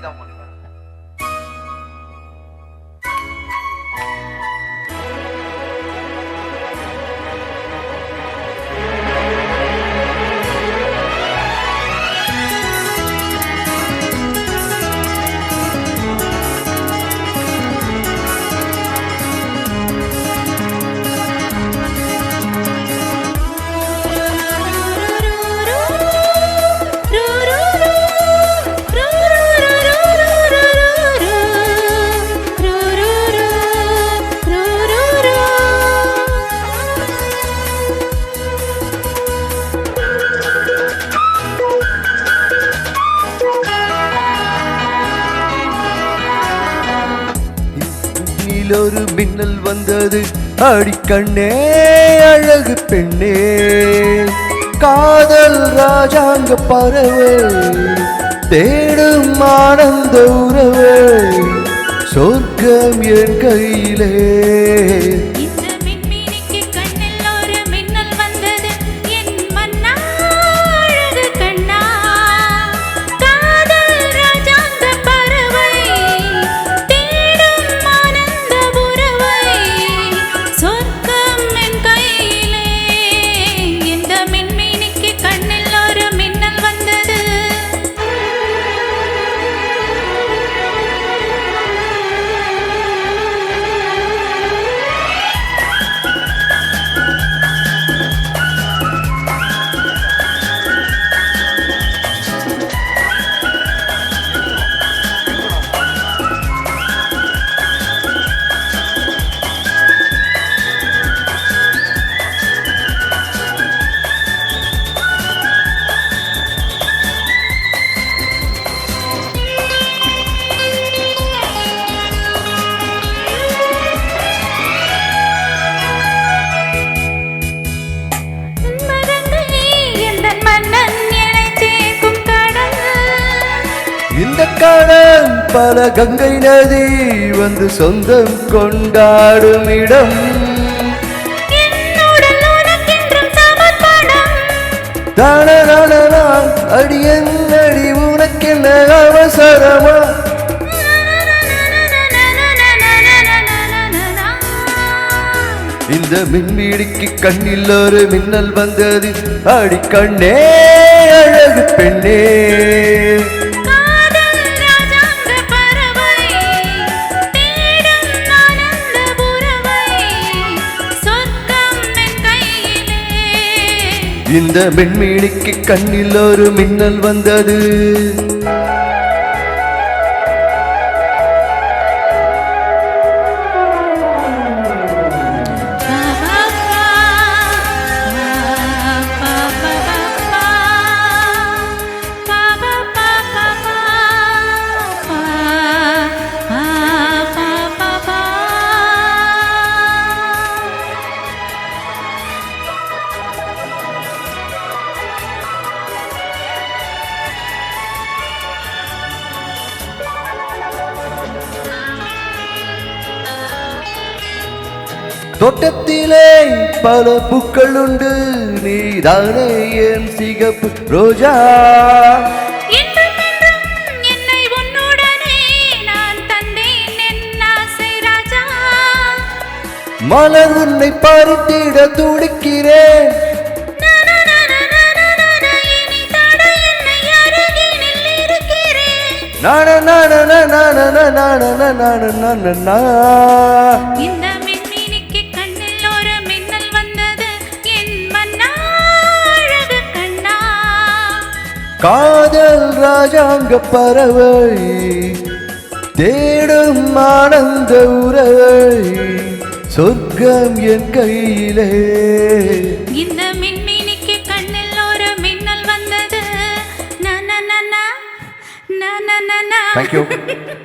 தான் பண்ணுவேன். ஒரு மின்னல் வந்தது, அடிக்கண்ணே அழகு பெண்ணே, காதல் ராஜாங்க பறவை தேடும் ஆனந்த உறவு, சொர்க்கம் என் கையிலே. இந்த கடல் பல கங்கை நதி வந்து சொந்தம் கொண்டாடும் இடம், அடி என்னடி உனக்கென்ன அவசரமா, இந்த மின்மீடிக்கு கண்ணில் ஒரு மின்னல் வந்தது, அடிக்கண்ணே அழகு பெண்ணே. இந்த மின்மீனிக்கு கண்ணில் ஒரு மின்னல் வந்தது. தோட்டத்திலே பல பூக்கள் உண்டு, நீதானே என் சிகப்பு ரோஜா, என்னை உன்னுடனே நான் தந்தேன் என் ஆசை ராஜா, மலர் உன்னை பறித்திட துடிக்கிறேன், காதல் ராஜாங்க பறவை தேடும் ஆனந்த உறவை, சொர்க்கம் என் கையிலே. இந்த மின்மினிக்கு கண்ணில் ஒரு மின்னல் வந்தது. Thank you.